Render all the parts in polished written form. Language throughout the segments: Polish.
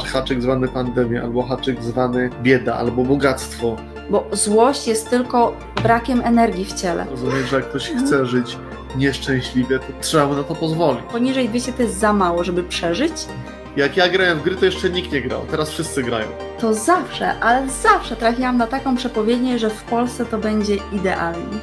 haczyk zwany pandemia, albo haczyk zwany bieda, albo bogactwo. Bo złość jest tylko brakiem energii w ciele. Rozumiesz, że jak ktoś chce żyć nieszczęśliwie, to trzeba mu na to pozwolić. Poniżej 200 to jest za mało, żeby przeżyć. Jak ja grałem w gry, to jeszcze nikt nie grał, teraz wszyscy grają. To zawsze, ale zawsze trafiłam na taką przepowiednię, że w Polsce to będzie idealnie.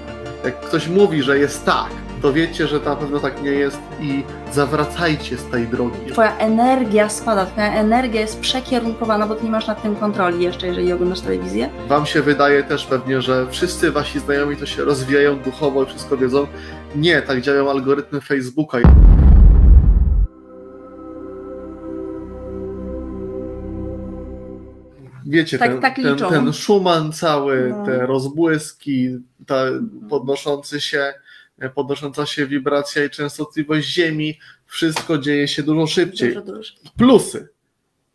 Jak ktoś mówi, że jest tak, to wiecie, że na pewno tak nie jest i zawracajcie z tej drogi. Twoja energia spada, twoja energia jest przekierunkowana, bo ty nie masz nad tym kontroli jeszcze, jeżeli oglądasz telewizję. Wam się wydaje też pewnie, że wszyscy wasi znajomi to się rozwijają duchowo i wszystko wiedzą. Nie, tak działają algorytmy Facebooka. Wiecie, Tak liczą. ten Schumann cały, No. te rozbłyski, ta podnosząca się wibracja i częstotliwość Ziemi, wszystko dzieje się dużo szybciej. Dużo. Plusy.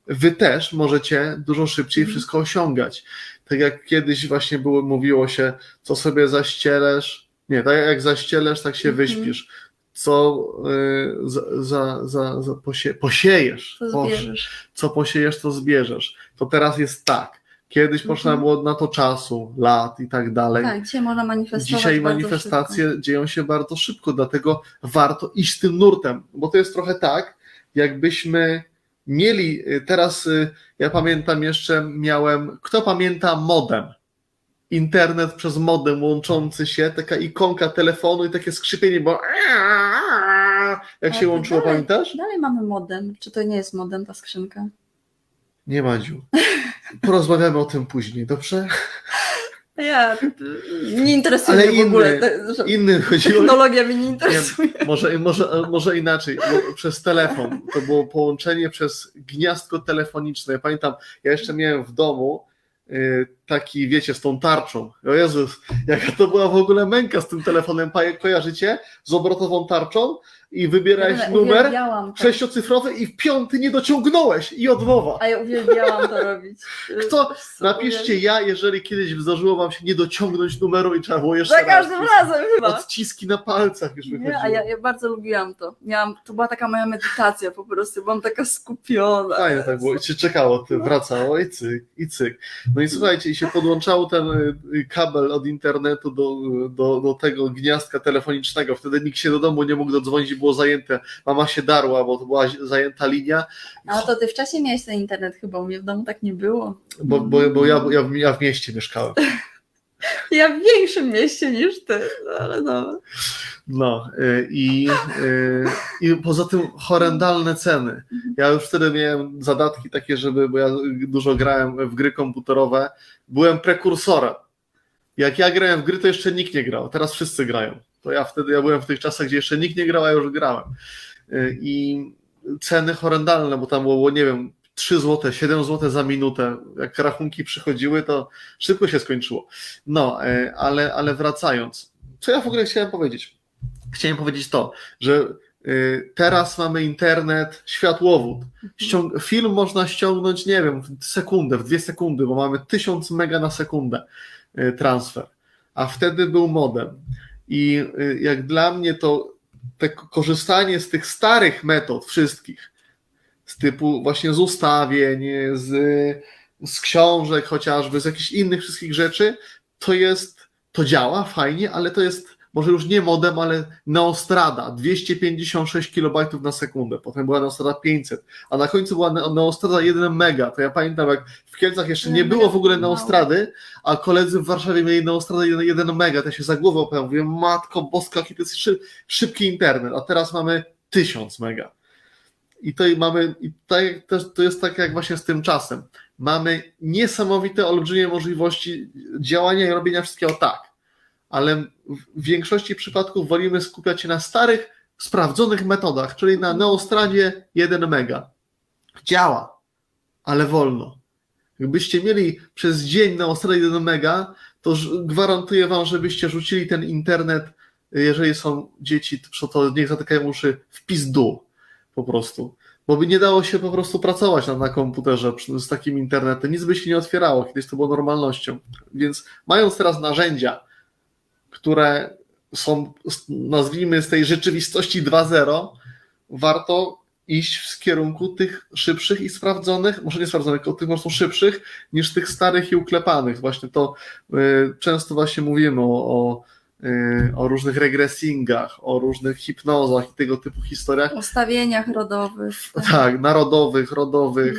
Wy też możecie dużo szybciej wszystko osiągać. Tak jak kiedyś właśnie mówiło się, co sobie zaścielesz, nie, tak jak zaścielesz, tak się wyśpisz. Co posiejesz, To Boże, zbierzesz. co posiejesz, to zbierzesz. To teraz jest tak. Kiedyś potrzeba było na to czasu, lat i tak dalej. Tak, dzisiaj można manifestować. Dzisiaj bardzo manifestacje szybko. dzieją się bardzo szybko, dlatego warto iść tym nurtem, bo to jest trochę tak, jakbyśmy mieli, teraz ja pamiętam jeszcze kto pamięta modem? Internet przez modem łączący się, taka ikonka telefonu i takie skrzypienie, bo jak się Ale łączyło, dalej- pamiętasz? Dalej mamy modem. Czy to nie jest modem, ta skrzynka? Nie, Madziu. Porozmawiamy o tym później, dobrze? Ja, nie interesuje Ale mnie w ogóle. Inny chodziło. Technologia mnie nie interesuje. Może inaczej, bo przez telefon. To było połączenie przez gniazdko telefoniczne. Ja pamiętam, ja jeszcze miałem w domu taki, wiecie, z tą tarczą. O Jezus, jaka to była w ogóle męka z tym telefonem. Kojarzycie? Z obrotową tarczą i wybierałeś numer Uwielbiałam to. 6-cyfrowy i w 5 nie dociągnąłeś i od nowa. A ja uwielbiałam to robić. Napiszcie jeżeli kiedyś zdarzyło wam się nie dociągnąć numeru i trzeba było jeszcze Za raz. każdym razem chyba. Odciski na palcach już wychodziły. Nie, a ja bardzo lubiłam to. To była taka moja medytacja po prostu. Byłam taka skupiona. Fajnie tak było. I się czekało, wracało i cyk, i cyk. No i słuchajcie, i się podłączało ten kabel od internetu do tego gniazdka telefonicznego. Wtedy nikt się do domu nie mógł dodzwonić i było zajęte. Mama się darła, bo to była zajęta linia. A to ty wcześniej miałeś ten internet chyba, u mnie w domu tak nie było. Bo ja w mieście mieszkałem. Ja w większym mieście niż ty, ale no. No i poza tym horrendalne ceny. Ja już wtedy miałem zadatki takie, bo ja dużo grałem w gry komputerowe. Byłem prekursorem. Jak ja grałem w gry, to jeszcze nikt nie grał. Teraz wszyscy grają. To ja byłem w tych czasach, gdzie jeszcze nikt nie grał, a ja już grałem. I ceny horrendalne, bo tam było, nie wiem, 3 zł, 7 zł za minutę. Jak rachunki przychodziły, to szybko się skończyło. No, ale wracając. Co ja w ogóle chciałem powiedzieć? Chciałem powiedzieć to, że teraz mamy internet, światłowód. Film można ściągnąć, nie wiem, w sekundę, w 2 sekundy, bo mamy 1000 mega na sekundę transfer. A wtedy był modem. I jak dla mnie to korzystanie z tych starych metod wszystkich, z typu właśnie z ustawień, z książek chociażby, z jakichś innych wszystkich rzeczy, to działa fajnie, ale to jest może już nie modem, ale Neostrada, 256 kB na sekundę, potem była Neostrada 500, a na końcu była Neostrada 1 mega, to ja pamiętam, jak w Kielcach jeszcze nie było w ogóle Neostrady, a koledzy w Warszawie mieli Neostradę 1 mega, to ja się za głowę opowiem, mówię, matko boska, jaki to jest szybki internet, a teraz mamy 1000 mega. To jest tak jak właśnie z tym czasem. Mamy niesamowite, olbrzymie możliwości działania i robienia wszystkiego tak, ale w większości przypadków wolimy skupiać się na starych, sprawdzonych metodach, czyli na Neostradzie 1 mega. Działa, ale wolno. Jakbyście mieli przez dzień Neostradę 1 mega, to gwarantuję wam, żebyście rzucili ten internet, jeżeli są dzieci, to niech zatykają uszy, w pizdu po prostu. Bo by nie dało się po prostu pracować na komputerze z takim internetem. Nic by się nie otwierało, kiedyś to było normalnością. Więc mając teraz narzędzia, które są, nazwijmy, z tej rzeczywistości 2.0, warto iść w kierunku tych szybszych i sprawdzonych, może nie sprawdzonych, tylko tych po prostu szybszych niż tych starych i uklepanych. Właśnie to często właśnie mówimy o różnych regresingach, o różnych hipnozach i tego typu historiach. Ustawieniach rodowych. Tak, narodowych, rodowych.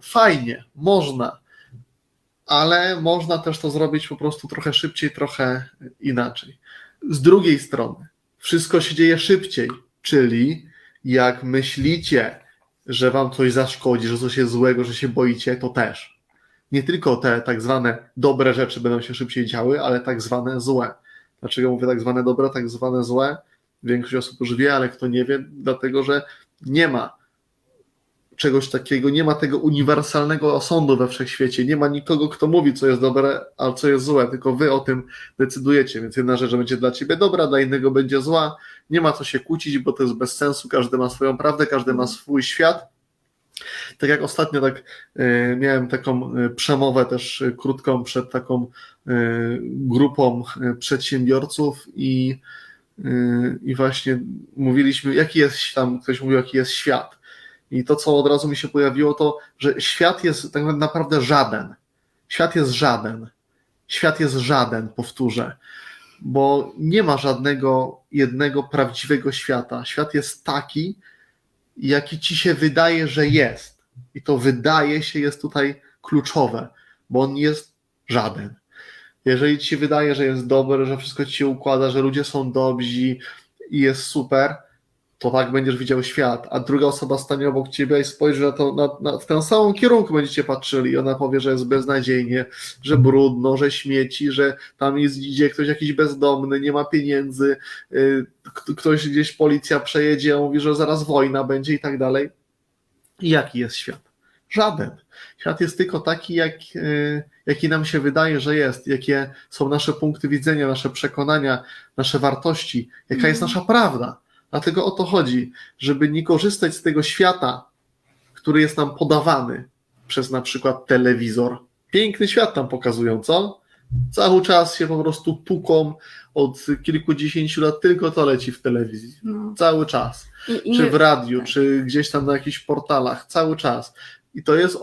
Fajnie, można, ale można też to zrobić po prostu trochę szybciej, trochę inaczej. Z drugiej strony, wszystko się dzieje szybciej, czyli jak myślicie, że wam coś zaszkodzi, że coś jest złego, że się boicie, to też. Nie tylko te tak zwane dobre rzeczy będą się szybciej działy, ale tak zwane złe. Dlaczego mówię tak zwane dobre, tak zwane złe? Większość osób już wie, ale kto nie wie, dlatego że nie ma czegoś takiego, nie ma tego uniwersalnego osądu we wszechświecie, nie ma nikogo, kto mówi, co jest dobre, a co jest złe, tylko wy o tym decydujecie, więc jedna rzecz będzie dla ciebie dobra, dla innego będzie zła, nie ma co się kłócić, bo to jest bez sensu, każdy ma swoją prawdę, każdy ma swój świat. Tak jak ostatnio miałem taką przemowę też krótką przed taką grupą przedsiębiorców i właśnie mówiliśmy, jaki jest tam, ktoś mówił, jaki jest świat. I to, co od razu mi się pojawiło, to, że świat jest tak naprawdę żaden. Świat jest żaden. Świat jest żaden, powtórzę. Bo nie ma żadnego jednego prawdziwego świata. Świat jest taki, jaki ci się wydaje, że jest. I to wydaje się jest tutaj kluczowe, bo on jest żaden. Jeżeli ci się wydaje, że jest dobry, że wszystko ci się układa, że ludzie są dobrzy i jest super, to tak będziesz widział świat, a druga osoba stanie obok ciebie i spojrzy na to, w ten samym kierunku będziecie patrzyli i ona powie, że jest beznadziejnie, że brudno, że śmieci, że tam idzie ktoś jakiś bezdomny, nie ma pieniędzy, ktoś gdzieś, policja przejedzie, a mówi, że zaraz wojna będzie i tak dalej. I jaki jest świat? Żaden. Świat jest tylko taki, jaki nam się wydaje, że jest, jakie są nasze punkty widzenia, nasze przekonania, nasze wartości, jaka jest nasza prawda. Dlatego o to chodzi, żeby nie korzystać z tego świata, który jest nam podawany przez na przykład telewizor. Piękny świat nam pokazują, co? Cały czas się po prostu tuką od kilkudziesięciu lat, tylko to leci w telewizji. No. Cały czas. Czy w radiu, czy gdzieś tam na jakichś portalach, cały czas. I to jest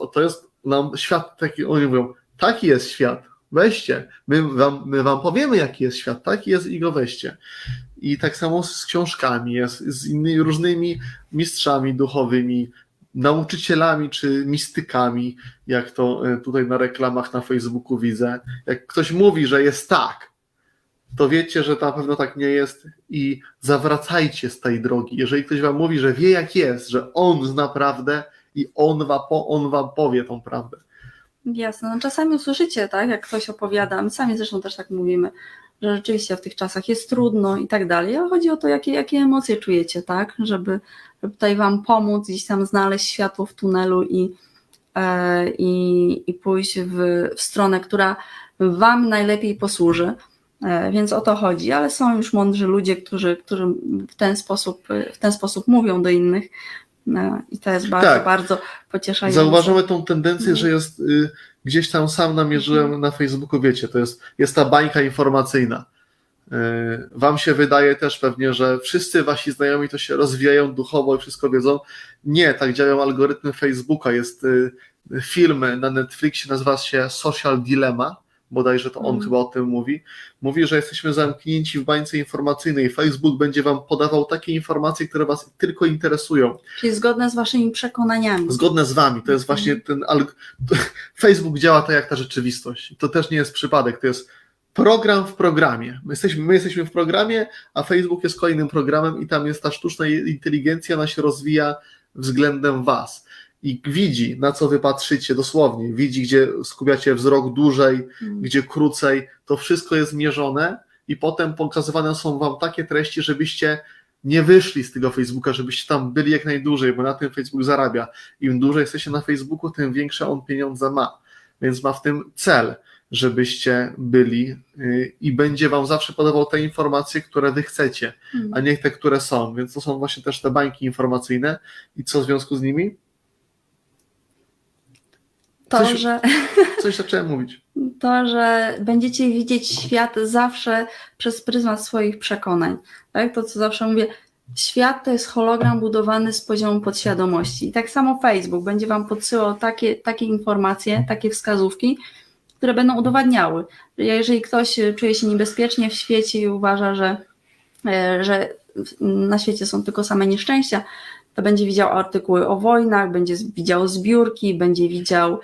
nam świat taki, oni mówią, taki jest świat, weźcie, my wam powiemy, jaki jest świat, taki jest i go weźcie. I tak samo z książkami jest, z innymi różnymi mistrzami duchowymi, nauczycielami czy mistykami, jak to tutaj na reklamach na Facebooku widzę. Jak ktoś mówi, że jest tak, to wiecie, że na pewno tak nie jest i zawracajcie z tej drogi. Jeżeli ktoś wam mówi, że wie jak jest, że on zna prawdę i on wam powie tą prawdę. Jasne, no czasami usłyszycie, tak, jak ktoś opowiada, my sami zresztą też tak mówimy, że rzeczywiście w tych czasach jest trudno i tak dalej, ale chodzi o to, jakie emocje czujecie, tak, żeby tutaj wam pomóc gdzieś tam znaleźć światło w tunelu i pójść w stronę, która wam najlepiej posłuży, więc o to chodzi, ale są już mądrzy ludzie, którzy w ten sposób mówią do innych. No, i to jest bardzo, bardzo pocieszające. Zauważamy tą tendencję, że jest gdzieś tam sam namierzyłem na Facebooku, wiecie, to jest ta bańka informacyjna. Wam się wydaje też pewnie, że wszyscy wasi znajomi to się rozwijają duchowo i wszystko wiedzą. Nie, tak działają algorytmy Facebooka. Jest film na Netflixie, nazywa się Social Dilemma, bodajże to on chyba o tym mówi. Mówi, że jesteśmy zamknięci w bańce informacyjnej. Facebook będzie wam podawał takie informacje, które was tylko interesują. Czyli zgodne z waszymi przekonaniami. Zgodne z wami. To jest właśnie Facebook działa tak jak ta rzeczywistość. To też nie jest przypadek. To jest program w programie. My jesteśmy w programie, a Facebook jest kolejnym programem i tam jest ta sztuczna inteligencja, ona się rozwija względem was. I widzi, na co wy patrzycie, dosłownie, widzi, gdzie skupiacie wzrok dłużej, gdzie krócej, to wszystko jest mierzone i potem pokazywane są wam takie treści, żebyście nie wyszli z tego Facebooka, żebyście tam byli jak najdłużej, bo na tym Facebook zarabia. Im dłużej jesteście na Facebooku, tym większe on pieniądze ma, więc ma w tym cel, żebyście byli i będzie wam zawsze podawał te informacje, które wy chcecie, a nie te, które są, więc to są właśnie też te bańki informacyjne i co w związku z nimi? Coś zacząłem mówić. To, że będziecie widzieć świat zawsze przez pryzmat swoich przekonań. Tak? To, co zawsze mówię, Świat to jest hologram budowany z poziomu podświadomości. I tak samo Facebook będzie Wam podsyłał takie informacje, takie wskazówki, które będą udowadniały, że jeżeli ktoś czuje się niebezpiecznie w świecie i uważa, że na świecie są tylko same nieszczęścia, to będzie widział artykuły o wojnach, będzie widział zbiórki, będzie widział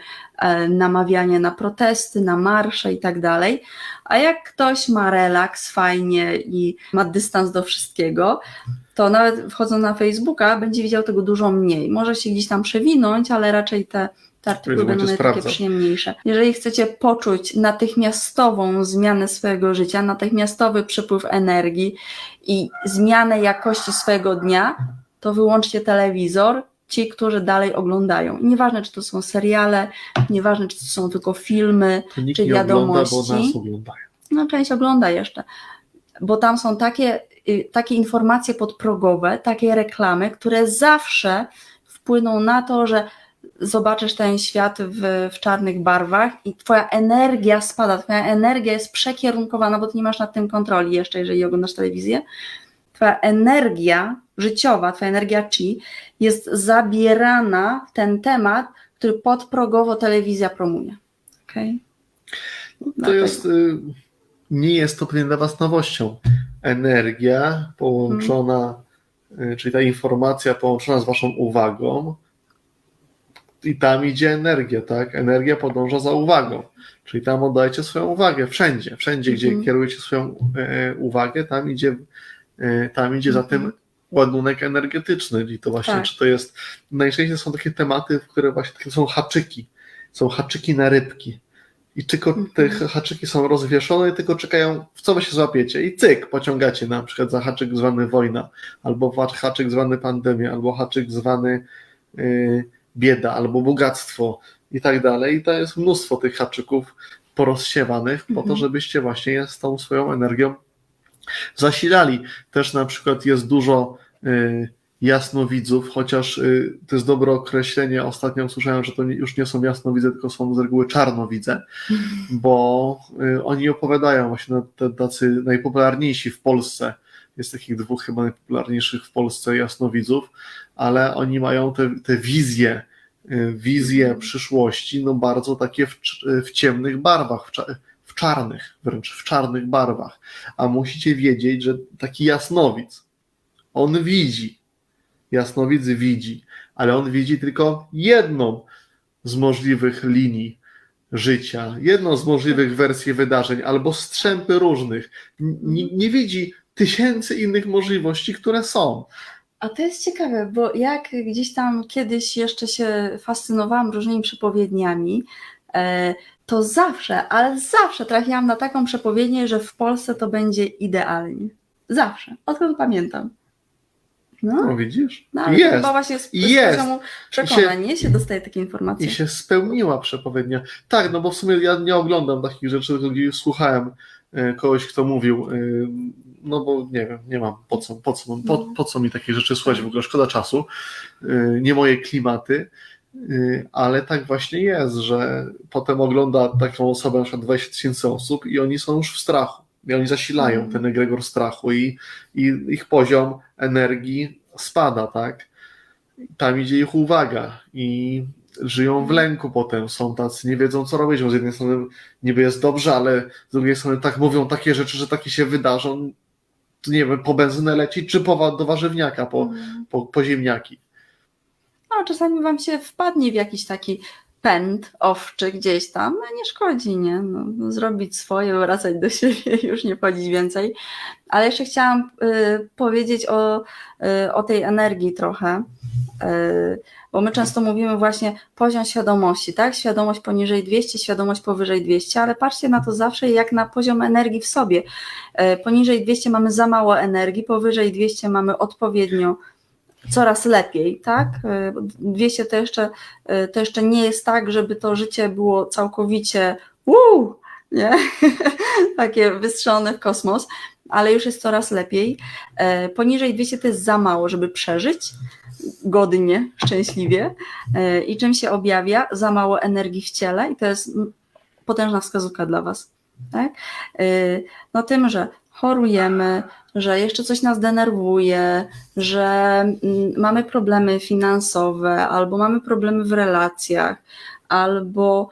namawianie na protesty, na marsze i tak dalej. A jak ktoś ma relaks fajnie i ma dystans do wszystkiego, to nawet wchodząc na Facebooka będzie widział tego dużo mniej. Może się gdzieś tam przewinąć, ale raczej te artykuły będą takie przyjemniejsze. Jeżeli chcecie poczuć natychmiastową zmianę swojego życia, natychmiastowy przepływ energii i zmianę jakości swojego dnia, to wyłączcie telewizor, ci, którzy dalej oglądają. I nieważne, czy to są seriale, nieważne, czy to są tylko filmy, To nikt czy nie wiadomości. ogląda, bo nas oglądają. No, część ogląda jeszcze, bo tam są takie informacje podprogowe, takie reklamy, które zawsze wpłyną na to, że zobaczysz ten świat w czarnych barwach i twoja energia spada, twoja energia jest przekierunkowana, bo ty nie masz nad tym kontroli jeszcze, jeżeli oglądasz telewizję. Twoja energia życiowa, twoja energia chi jest zabierana w ten temat, który podprogowo telewizja promuje. Okay? To jest, nie jest to pewnie dla Was nowością. Energia połączona, czyli ta informacja połączona z Waszą uwagą, i tam idzie energia, tak? Energia podąża za uwagą, czyli tam oddajcie swoją uwagę, wszędzie, gdzie kierujecie swoją uwagę, tam idzie za tym ładunek energetyczny, i to właśnie, czy to jest, najczęściej są takie tematy, w które właśnie są haczyki na rybki i tylko te haczyki są rozwieszone i tylko czekają, w co wy się złapiecie i cyk, pociągacie na przykład za haczyk zwany wojna, albo haczyk zwany pandemia, albo haczyk zwany bieda, albo bogactwo i tak dalej. I to jest mnóstwo tych haczyków porozsiewanych po to, żebyście właśnie je z tą swoją energią zasilali. Też na przykład jest dużo jasnowidzów, chociaż to jest dobre określenie. Ostatnio usłyszałem, że to już nie są jasnowidze, tylko są z reguły czarnowidze, bo oni opowiadają właśnie tacy najpopularniejsi w Polsce. Jest takich dwóch chyba najpopularniejszych w Polsce jasnowidzów, ale oni mają te wizje przyszłości, no bardzo takie w ciemnych barwach, w czarnych barwach. A musicie wiedzieć, że taki jasnowic, on widzi, jasnowic widzi, ale on widzi tylko jedną z możliwych linii życia, jedną z możliwych wersji wydarzeń, albo strzępy różnych. Nie widzi tysięcy innych możliwości, które są. A to jest ciekawe, bo jak gdzieś tam kiedyś jeszcze się fascynowałam różnymi przepowiedniami, to ale zawsze trafiałam na taką przepowiednię, że w Polsce to będzie idealnie. Zawsze, odkąd pamiętam. No widzisz? No, ale jest. Chyba właśnie z poziomu przekonań się dostaje takie informacje. I się spełniła przepowiednia. Tak, no bo w sumie ja nie oglądam takich rzeczy, tylko słuchałem kogoś, kto mówił, no bo nie wiem, nie mam po co mi takie rzeczy słuchać, w ogóle szkoda czasu, nie moje klimaty, ale tak właśnie jest, że potem ogląda taką osobę, na przykład 20 000 osób i oni są już w strachu. I oni zasilają ten egregor strachu i ich poziom energii spada, tak? Tam idzie ich uwaga i żyją w lęku potem, są tacy, nie wiedzą co robić, bo z jednej strony niby jest dobrze, ale z drugiej strony tak mówią takie rzeczy, że takie się wydarzą, to nie wiem, po benzynę lecieć, czy do warzywniaka, po ziemniaki. No, czasami wam się wpadnie w jakiś taki pęd owczy gdzieś tam, no nie szkodzi, nie? No, zrobić swoje, wracać do siebie, już nie chodzić więcej. Ale jeszcze chciałam powiedzieć o tej energii trochę, bo my często mówimy właśnie poziom świadomości, tak? Świadomość poniżej 200, świadomość powyżej 200, ale patrzcie na to zawsze jak na poziom energii w sobie. Poniżej 200 mamy za mało energii, powyżej 200 mamy odpowiednio coraz lepiej, tak? 200 to jeszcze nie jest tak, żeby to życie było całkowicie nie? Takie wystrzelone w kosmos, ale już jest coraz lepiej. Poniżej 200 to jest za mało, żeby przeżyć godnie, szczęśliwie. I czym się objawia? Za mało energii w ciele i to jest potężna wskazówka dla was. tak? No tym, że chorujemy, że jeszcze coś nas denerwuje, że mamy problemy finansowe, albo mamy problemy w relacjach, albo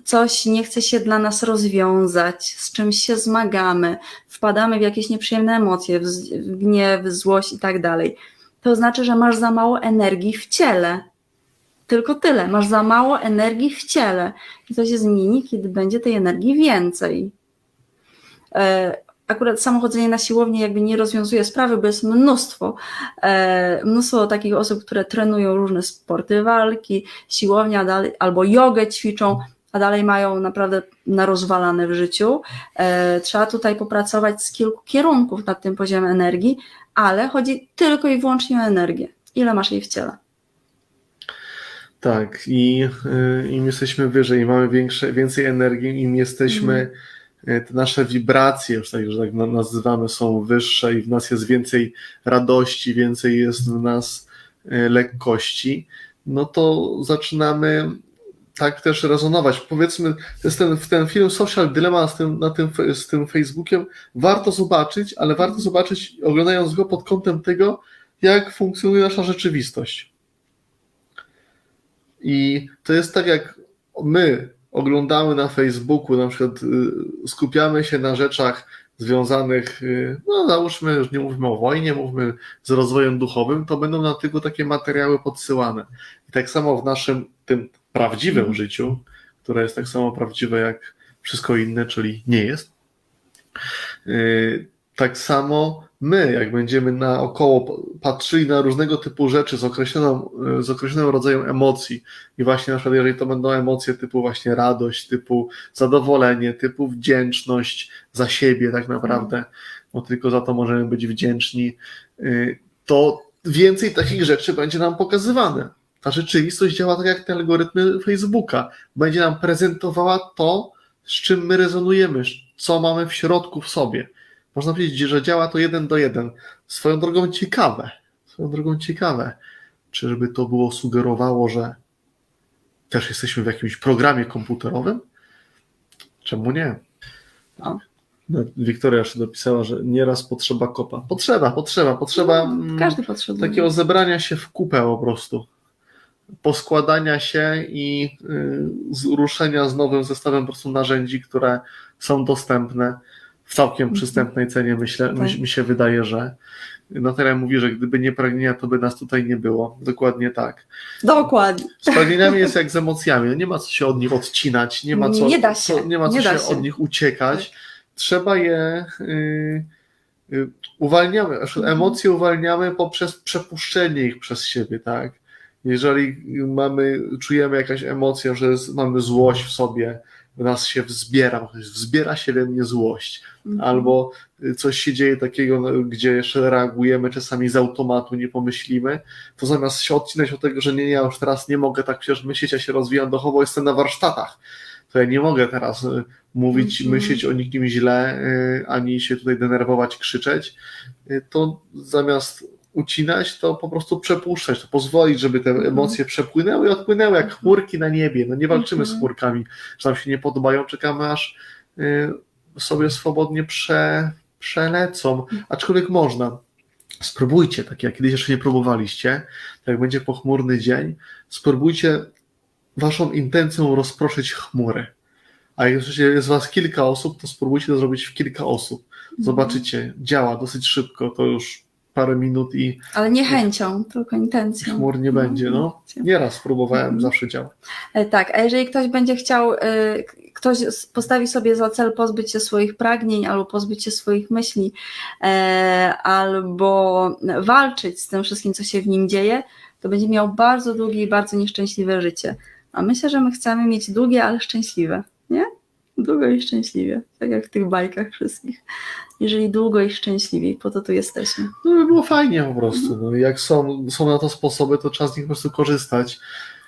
coś nie chce się dla nas rozwiązać, z czymś się zmagamy, wpadamy w jakieś nieprzyjemne emocje, w gniew, złość i tak dalej. To znaczy, że masz za mało energii w ciele. Tylko tyle, masz za mało energii w ciele. I to się zmieni, kiedy będzie tej energii więcej. Akurat samochodzenie na siłowni jakby nie rozwiązuje sprawy, bo jest mnóstwo takich osób, które trenują różne sporty walki, siłownia dalej, albo jogę ćwiczą, a dalej mają naprawdę narozwalane w życiu. Trzeba tutaj popracować z kilku kierunków nad tym poziomem energii, ale chodzi tylko i wyłącznie o energię. Ile masz jej w ciele? Tak, i im jesteśmy wyżej, mamy więcej energii, im jesteśmy, te nasze wibracje, już tak, że tak nazywamy, są wyższe i w nas jest więcej radości, więcej jest w nas lekkości, no to zaczynamy tak też rezonować. Powiedzmy, to jest ten film Social Dilemma z tym Facebookiem, warto zobaczyć, ale warto zobaczyć, oglądając go pod kątem tego, jak funkcjonuje nasza rzeczywistość. I to jest tak, jak my oglądamy na Facebooku, na przykład skupiamy się na rzeczach związanych, no załóżmy, już nie mówimy o wojnie, mówmy z rozwojem duchowym, to będą nam tylko takie materiały podsyłane. I tak samo w naszym tym prawdziwym życiu, które jest tak samo prawdziwe jak wszystko inne, czyli nie jest, tak samo my, jak będziemy naokoło patrzyli na różnego typu rzeczy z określonym rodzajem emocji i właśnie na przykład jeżeli to będą emocje typu właśnie radość, typu zadowolenie, typu wdzięczność za siebie tak naprawdę, bo tylko za to możemy być wdzięczni, to więcej takich rzeczy będzie nam pokazywane. Ta rzeczywistość działa tak jak te algorytmy Facebooka. Będzie nam prezentowała to, z czym my rezonujemy, co mamy w środku w sobie. Można powiedzieć, że działa to 1:1. Swoją drogą ciekawe, czyżby to było sugerowało, że też jesteśmy w jakimś programie komputerowym? Czemu nie? O. Wiktoria jeszcze dopisała, że nieraz potrzeba kopa. Potrzeba Każdy potrzebuje. takiego zebrania się w kupę po prostu. Poskładania się i ruszenia z nowym zestawem po prostu narzędzi, które są dostępne w całkiem przystępnej cenie, myślę, mi się wydaje, że Natalia mówi, że gdyby nie pragnienia, to by nas tutaj nie było. Dokładnie tak. Dokładnie. Z pragnieniami jest jak z emocjami. No nie ma co się od nich odcinać, nie ma co się od nich uciekać. Trzeba je uwalniamy. Emocje uwalniamy poprzez przepuszczenie ich przez siebie, tak? Jeżeli czujemy jakąś emocję, że mamy złość w sobie, w nas się wzbiera się we mnie złość, albo coś się dzieje takiego, gdzie jeszcze reagujemy czasami z automatu, nie pomyślimy, to zamiast się odcinać od tego, że nie, ja już teraz nie mogę tak przecież myśleć, ja się rozwijam duchowo, jestem na warsztatach, to ja nie mogę teraz mówić, myśleć o nikim źle, ani się tutaj denerwować, krzyczeć, to zamiast ucinać, to po prostu przepuszczać, to pozwolić, żeby te emocje przepłynęły i odpłynęły jak chmurki na niebie. No nie walczymy z chmurkami, że nam się nie podobają, czekamy aż sobie swobodnie przelecą, aczkolwiek można. Spróbujcie, tak jak kiedyś jeszcze nie próbowaliście, tak jak będzie pochmurny dzień, spróbujcie waszą intencją rozproszyć chmury. A jeżeli jest was kilka osób, to spróbujcie to zrobić w kilka osób. Zobaczycie, działa dosyć szybko, to już parę minut i... Ale nie chęcią, tylko intencją. Chmur nie będzie, no. Nieraz próbowałem, zawsze działa. Tak, a jeżeli ktoś będzie chciał, ktoś postawi sobie za cel pozbyć się swoich pragnień, albo pozbyć się swoich myśli, albo walczyć z tym wszystkim, co się w nim dzieje, to będzie miał bardzo długie i bardzo nieszczęśliwe życie. A myślę, że my chcemy mieć długie, ale szczęśliwe, nie? Długo i szczęśliwie, tak jak w tych bajkach wszystkich. Jeżeli długo i szczęśliwie, po to tu jesteśmy. No by było fajnie po prostu. No, jak są na to sposoby, to trzeba z nich po prostu korzystać.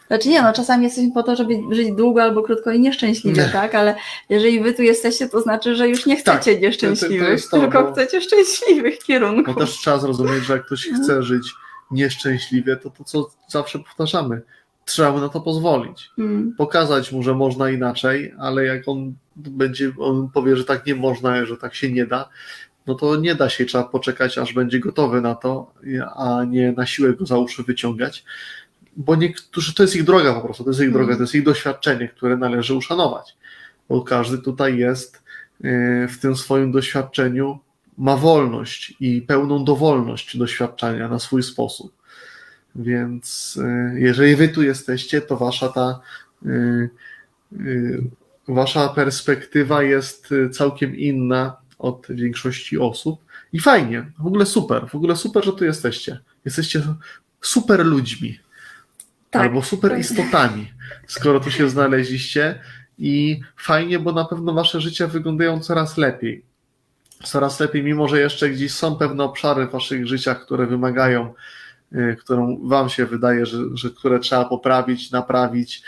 Znaczy nie, no czasami jesteśmy po to, żeby żyć długo albo krótko i nieszczęśliwie, tak? Ale jeżeli wy tu jesteście, to znaczy, że już nie chcecie nieszczęśliwych, tylko chcecie szczęśliwych kierunków. No też trzeba zrozumieć, że jak ktoś chce żyć nieszczęśliwie, to co zawsze powtarzamy, trzeba mu na to pozwolić. Pokazać mu, że można inaczej, ale jak on on powie, że tak nie można, że tak się nie da, no to nie da się, trzeba poczekać, aż będzie gotowy na to, a nie na siłę go za uszy wyciągać, bo niektórzy, to jest ich droga po prostu, to jest ich droga, to jest ich doświadczenie, które należy uszanować, bo każdy tutaj jest w tym swoim doświadczeniu, ma wolność i pełną dowolność doświadczenia na swój sposób. Więc jeżeli wy tu jesteście, to wasza perspektywa jest całkiem inna od większości osób i fajnie, w ogóle super, że tu jesteście. Jesteście super ludźmi, Tak. albo super istotami, skoro tu się znaleźliście i fajnie, bo na pewno wasze życia wyglądają coraz lepiej, mimo że jeszcze gdzieś są pewne obszary w waszych życiach, które wymagają, którą wam się wydaje, że które trzeba poprawić, naprawić,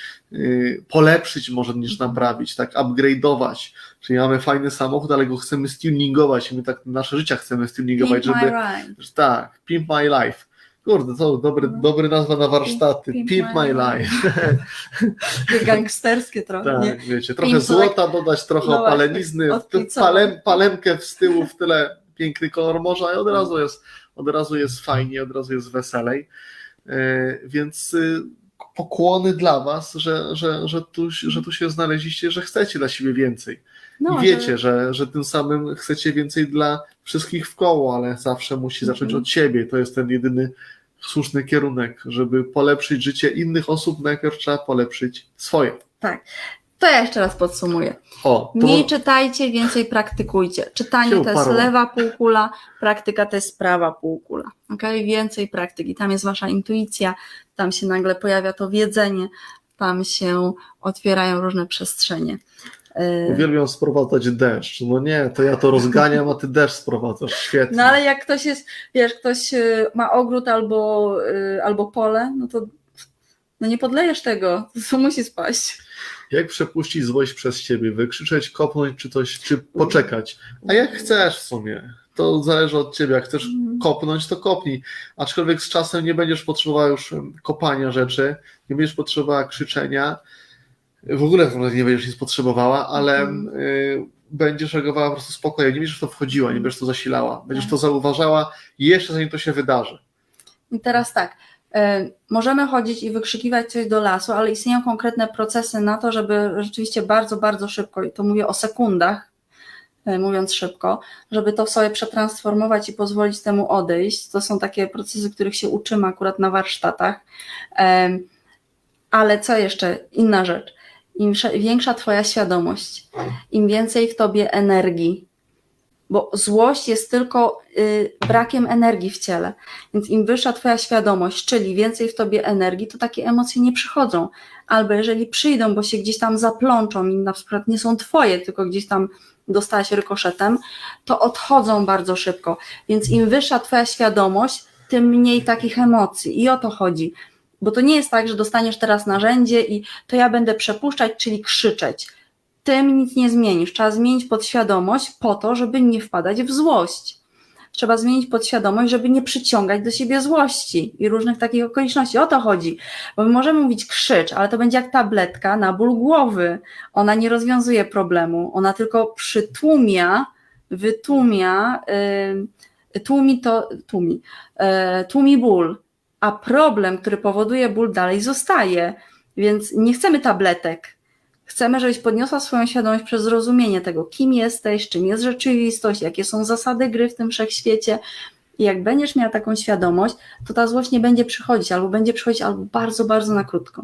polepszyć może niż naprawić, tak upgrade'ować. Czyli mamy fajny samochód, ale go chcemy tuningować i my tak nasze życia chcemy tuningować, Pimp żeby... my ride. Tak, Pimp My Life. Kurde, to dobry nazwa na warsztaty. Pimp My Life. Takie gangsterskie trochę, nie? Tak, wiecie, trochę Pimp złota dodać, trochę no właśnie, opalenizny, odpicować. palemkę z tyłu, w tyle piękny kolor morza i od razu jest fajnie, od razu jest weselej. Więc pokłony dla was, że tu się znaleźliście, że chcecie dla siebie więcej. No, I wiecie, że tym samym chcecie więcej dla wszystkich w koło, ale zawsze musi zacząć od siebie. To jest ten jedyny słuszny kierunek, żeby polepszyć życie innych osób, najpierw trzeba polepszyć swoje. Tak. To ja jeszcze raz podsumuję. Mniej czytajcie, więcej praktykujcie. Czytanie to jest lewa półkula, praktyka to jest prawa półkula. Okay? Więcej praktyki. Tam jest wasza intuicja, tam się nagle pojawia to wiedzenie, tam się otwierają różne przestrzenie. Uwielbiam sprowadzać deszcz. No nie, to ja to rozganiam, a ty deszcz sprowadzasz. Świetnie. No ale jak ktoś jest, wiesz, ktoś ma ogród albo pole, no to no nie podlejesz tego, to musi spaść. Jak przepuścić złość przez ciebie? Wykrzyczeć, kopnąć czy poczekać? A jak chcesz w sumie? To zależy od ciebie. Jak chcesz kopnąć, to kopnij. Aczkolwiek z czasem nie będziesz potrzebowała już kopania rzeczy, nie będziesz potrzebowała krzyczenia. W ogóle nie będziesz nic potrzebowała, ale będziesz reagowała po prostu spokojnie. Nie będziesz w to wchodziła, nie będziesz to zasilała. Będziesz to zauważała jeszcze zanim to się wydarzy. I teraz tak. Możemy chodzić i wykrzykiwać coś do lasu, ale istnieją konkretne procesy na to, żeby rzeczywiście bardzo, bardzo szybko, i to mówię o sekundach, mówiąc szybko, żeby to sobie przetransformować i pozwolić temu odejść. To są takie procesy, których się uczymy akurat na warsztatach. Ale co jeszcze? Inna rzecz. Im większa twoja świadomość, im więcej w tobie energii, bo złość jest tylko brakiem energii w ciele, więc im wyższa twoja świadomość, czyli więcej w tobie energii, to takie emocje nie przychodzą, albo jeżeli przyjdą, bo się gdzieś tam zaplączą i na przykład nie są twoje, tylko gdzieś tam dostałaś rykoszetem, to odchodzą bardzo szybko, więc im wyższa twoja świadomość, tym mniej takich emocji i o to chodzi, bo to nie jest tak, że dostaniesz teraz narzędzie i to ja będę przepuszczać, czyli krzyczeć. Tym nic nie zmienisz. Trzeba zmienić podświadomość po to, żeby nie wpadać w złość. Trzeba zmienić podświadomość, żeby nie przyciągać do siebie złości i różnych takich okoliczności. O to chodzi. Bo my możemy mówić krzycz, ale to będzie jak tabletka na ból głowy. Ona nie rozwiązuje problemu. Ona tylko przytłumia, tłumi ból. A problem, który powoduje ból, dalej zostaje. Więc nie chcemy tabletek. Chcemy, żebyś podniosła swoją świadomość przez zrozumienie tego, kim jesteś, czym jest rzeczywistość, jakie są zasady gry w tym wszechświecie. I jak będziesz miała taką świadomość, to ta złość nie będzie przychodzić, albo będzie przychodzić albo bardzo, bardzo na krótko.